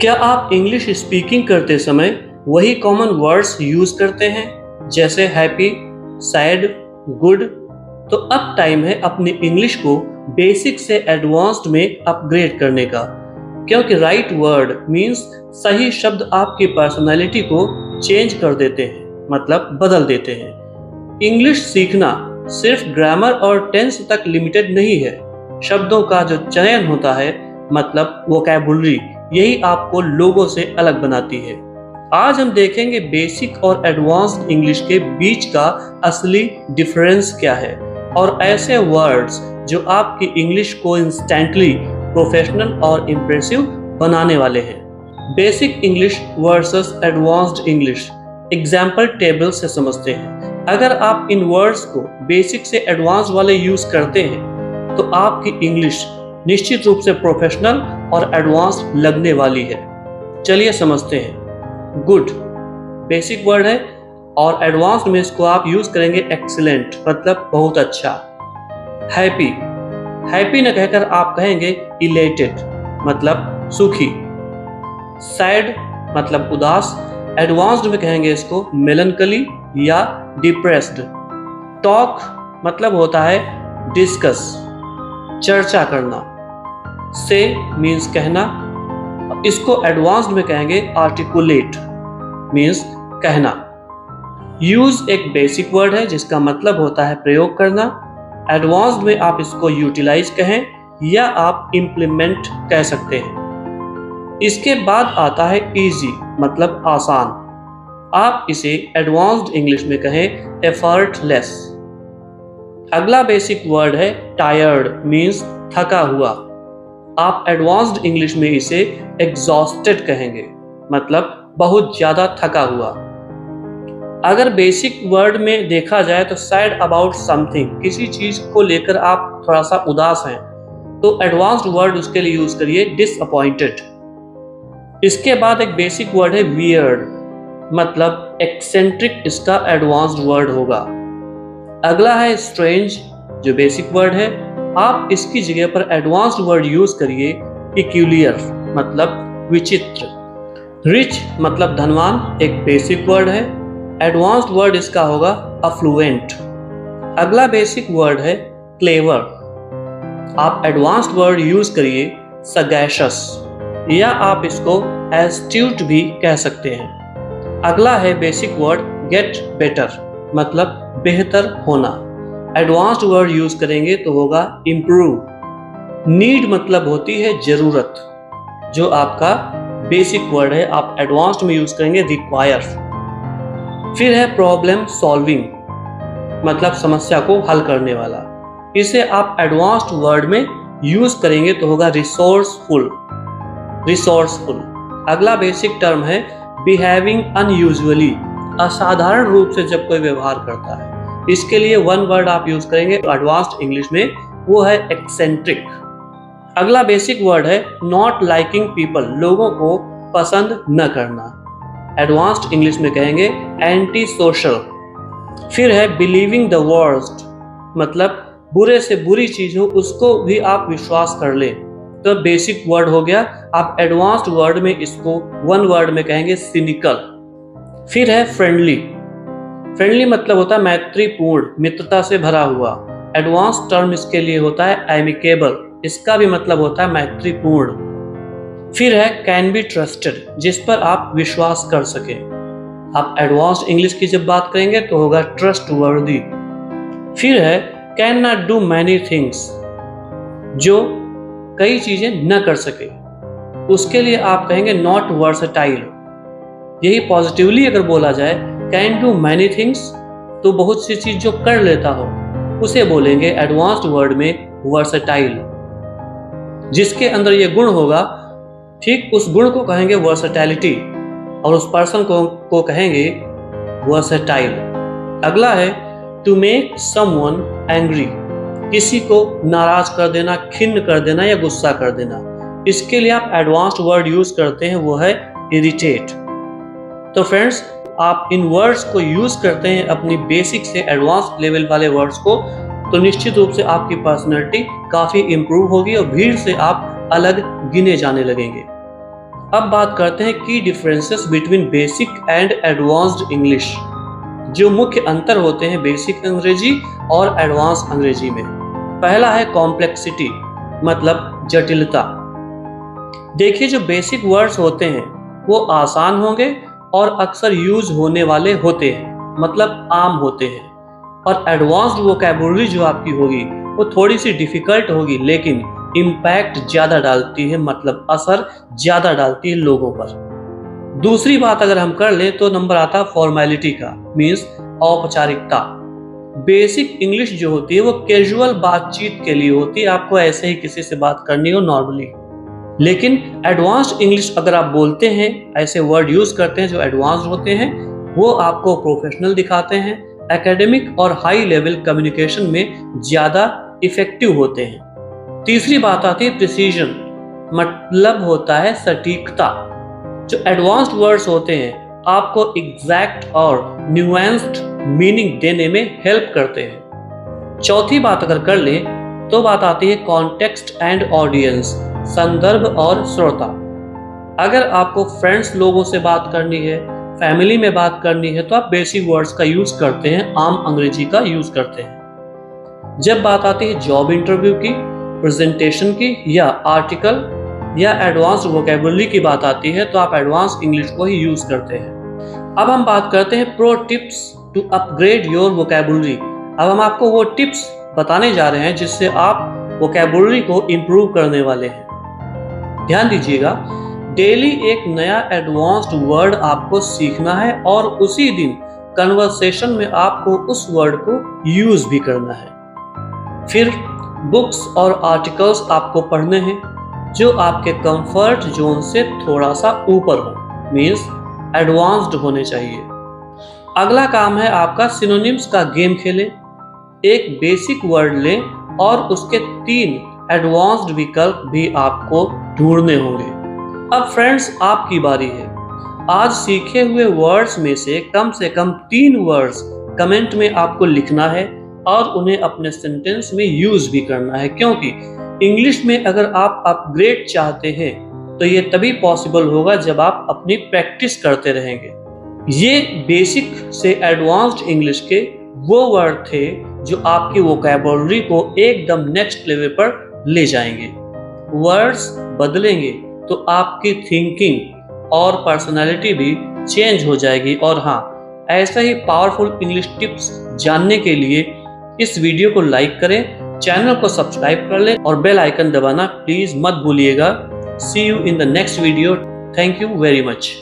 क्या आप English speaking करते समय वही कॉमन वर्ड्स यूज करते हैं जैसे हैप्पी, सैड, गुड? तो अब टाइम है अपनी इंग्लिश को बेसिक से एडवांस्ड में अपग्रेड करने का, क्योंकि राइट वर्ड मींस सही शब्द आपकी पर्सनालिटी को चेंज कर देते हैं, मतलब बदल देते हैं। इंग्लिश सीखना सिर्फ ग्रामर और टेंस तक लिमिटेड नहीं है। शब्दों का जो चयन होता है, मतलब वोकैबुलरी, यही आपको लोगों से अलग बनाती है। आज हम देखेंगे बेसिक और एडवांस्ड इंग्लिश के बीच का असली डिफरेंस क्या है और ऐसे वर्ड्स जो आपकी इंग्लिश को इंस्टेंटली प्रोफेशनल और इम्प्रेसिव बनाने वाले हैं। Basic English versus advanced English example table से समझते हैं। अगर आप इन वर्ड्स को बेसिक से एडवांस वाले यूज करते हैं तो आपकी इंग्लिश निश्चित रूप से प्रोफेशनल और एडवांस लगने वाली है। चलिए समझते हैं। गुड बेसिक वर्ड है और एडवांस में इसको आप यूज करेंगे एक्सीलेंट, मतलब बहुत अच्छा। हैप्पी, हैप्पी न कहकर आप कहेंगे इलेटेड, मतलब सुखी। सैड मतलब उदास, एडवांस्ड में कहेंगे इसको मेलनकली या डिप्रेस्ड। टॉक मतलब होता है डिस्कस, चर्चा करना। से मीन्स कहना, इसको एडवांस्ड में कहेंगे आर्टिकुलेट, मीन्स कहना। यूज एक बेसिक वर्ड है जिसका मतलब होता है प्रयोग करना। एडवांस्ड में आप इसको यूटिलाइज कहें या आप इम्प्लीमेंट कह सकते हैं। इसके बाद आता है इजी, मतलब आसान। आप इसे एडवांस्ड इंग्लिश में कहें एफर्टलेस। अगला बेसिक वर्ड है टायर्ड, मीन्स थका हुआ। आप एडवांस्ड इंग्लिश में इसे एग्जॉस्टेड कहेंगे, मतलब बहुत ज्यादा थका हुआ। अगर बेसिक वर्ड में देखा जाए तो सैड अबाउट समथिंग, किसी चीज को लेकर आप थोड़ा सा उदास हैं, तो एडवांस्ड वर्ड उसके लिए यूज करिए डिसअपॉइंटेड। इसके बाद एक बेसिक वर्ड है वियर्ड, मतलब एक्सेंट्रिक, इसका एडवांस्ड वर्ड होगा। अगला है स्ट्रेंज, जो बेसिक वर्ड है। आप इसकी जगह पर एडवांस्ड वर्ड यूज करिए पिक्यूलियर, मतलब विचित्र। रिच मतलब धनवान, एक बेसिक वर्ड है। एडवांस्ड वर्ड इसका होगा अफ्लुएंट। अगला बेसिक वर्ड है क्लेवर। आप एडवांस्ड वर्ड यूज करिए सगैशियस, या आप इसको एस्ट्यूट भी कह सकते हैं। अगला है बेसिक वर्ड गेट बेटर, मतलब बेहतर होना। एडवांस्ड वर्ड यूज करेंगे तो होगा इम्प्रूव। नीड मतलब होती है जरूरत, जो आपका बेसिक वर्ड है, आप एडवांस्ड में यूज करेंगे रिक्वायर। फिर है प्रॉब्लम सॉल्विंग, मतलब समस्या को हल करने वाला। इसे आप एडवांस्ड वर्ड में यूज करेंगे तो होगा रिसोर्सफुल, रिसोर्सफुल। अगला बेसिक टर्म है बिहेविंग अनयूजुअली, असाधारण रूप से जब कोई व्यवहार करता है। इसके लिए वन वर्ड आप यूज करेंगे एडवांस्ड इंग्लिश में, वो है एक्सेंट्रिक। अगला बेसिक वर्ड है नॉट लाइकिंग पीपल, लोगों को पसंद न करना। एडवांस्ड इंग्लिश में कहेंगे एंटी सोशल। फिर है बिलीविंग द वर्स्ट, मतलब बुरे से बुरी चीज हो उसको भी आप विश्वास कर लें, तो बेसिक वर्ड हो गया। आप एडवांस्ड वर्ड में इसको वन वर्ड में कहेंगे सिनिकल। फिर है फ्रेंडली, फ्रेंडली मतलब होता है मैत्रीपूर्ण, मित्रता से भरा हुआ। एडवांस टर्म इसके लिए होता है एमिकेबल, इसका भी मतलब होता है मैत्रीपूर्ण। फिर है कैन बी ट्रस्टेड, जिस पर आप विश्वास कर सके। आप एडवांस्ड इंग्लिश की जब बात करेंगे तो होगा ट्रस्टवर्दी। फिर है can not do many things, जो कई चीजें न कर सके, उसके लिए आप कहेंगे नॉट वर्सेटाइल। यही पॉजिटिवली अगर बोला जाए कैन डू मैनी थिंग्स, तो बहुत सी चीज जो कर लेता हो उसे बोलेंगे एडवांस्ड वर्ड में वर्सेटाइल। जिसके अंदर ये गुण होगा, ठीक उस गुण को कहेंगे वर्सेटैलिटी, और उस पर्सन को कहेंगे वर्सेटाइल। अगला है टू मेक समवन एंग्री, किसी को नाराज कर देना, खिन्न कर देना या गुस्सा कर देना। इसके लिए आप एडवांस्ड वर्ड यूज करते हैं, वो है इरिटेट। तो फ्रेंड्स, आप इन वर्ड्स को यूज करते हैं अपनी बेसिक से एडवांस लेवल वाले वर्ड्स को, तो निश्चित रूप से आपकी पर्सनैलिटी काफी इंप्रूव होगी और भीड़ से आप अलग गिने जाने लगेंगे। अब बात करते हैं की differences between basic and advanced English. जो मुख्य अंतर होते हैं बेसिक अंग्रेजी और एडवांस अंग्रेजी में। पहला है कॉम्प्लेक्सिटी, मतलब जटिलता। देखिए, जो बेसिक वर्ड्स होते हैं वो आसान होंगे और अक्सर यूज होने वाले होते हैं, मतलब आम होते हैं। और एडवांस्ड वोकैबुलरी जो आपकी होगी वो थोड़ी सी डिफिकल्ट होगी, लेकिन इम्पैक्ट ज्यादा डालती है, मतलब असर ज्यादा डालती है लोगों पर। दूसरी बात अगर हम कर ले तो नंबर आता है फॉर्मेलिटी का, मीन्स औपचारिकता। बेसिक इंग्लिश जो होती है वो कैजुअल बातचीत के लिए होती है, आपको ऐसे ही किसी से बात करनी हो नॉर्मली। लेकिन एडवांस्ड इंग्लिश अगर आप बोलते हैं, ऐसे वर्ड यूज करते हैं जो एडवांस्ड होते हैं, वो आपको प्रोफेशनल दिखाते हैं, एकेडमिक और हाई लेवल कम्युनिकेशन में ज्यादा इफेक्टिव होते हैं। तीसरी बात आती है प्रिसीजन, मतलब होता है सटीकता। जो एडवांस्ड वर्ड्स होते हैं आपको एग्जैक्ट और न्यूएंस्ड मीनिंग देने में हेल्प करते हैं। चौथी बात अगर कर ले तो बात आती है कॉन्टेक्स्ट एंड ऑडियंस, संदर्भ और श्रोता। अगर आपको फ्रेंड्स लोगों से बात करनी है, फैमिली में बात करनी है, तो आप बेसिक वर्ड्स का यूज करते हैं, आम अंग्रेजी का यूज करते हैं। जब बात आती है जॉब इंटरव्यू की, प्रेजेंटेशन की या आर्टिकल या एडवांस वोकैबुलरी की बात आती है, तो आप एडवांस इंग्लिश को ही यूज करते हैं। अब हम बात करते हैं pro tips to upgrade your vocabulary. अब हम आपको वो टिप्स बताने जा रहे हैं जिससे आप वोकैबुलरी को इम्प्रूव करने वाले हैं। ध्यान दीजिएगा, डेली एक नया एडवांस्ड वर्ड आपको सीखना है और उसी दिन कन्वर्सेशन में आपको उस वर्ड को यूज भी करना है। फिर बुक्स और आर्टिकल्स आपको पढ़ने हैं जो आपके कंफर्ट जोन से थोड़ा सा ऊपर हो, मीन्स एडवांस्ड होने चाहिए। अगला काम है आपका सिनोनिम्स का गेम खेलें। एक बेसिक वर्ड लें और उसके 3 एडवांस्ड विकल्प भी आपको ढूंढने होंगे। अब फ्रेंड्स, आपकी बारी है। आज सीखे हुए वर्ड्स में से कम 3 वर्ड्स कमेंट में आपको लिखना है और उन्हें अपने सेंटेंस में यूज भी करना है, क्योंकि इंग्लिश में अगर आप अपग्रेड चाहते हैं तो ये तभी पॉसिबल होगा जब आप अपनी प्रैक्टिस करते रहेंगे। ये बेसिक से एडवांस्ड इंग्लिश के वो वर्ड थे जो आपकी वोकैबुलरी को एकदम नेक्स्ट लेवल पर ले जाएंगे। वर्ड्स बदलेंगे तो आपकी थिंकिंग और पर्सनालिटी भी चेंज हो जाएगी। और हाँ, ऐसा ही पावरफुल इंग्लिश टिप्स जानने के लिए इस वीडियो को लाइक करें, चैनल को सब्सक्राइब कर लें और बेल आइकन दबाना प्लीज मत भूलिएगा। See you in the next video. Thank you very much.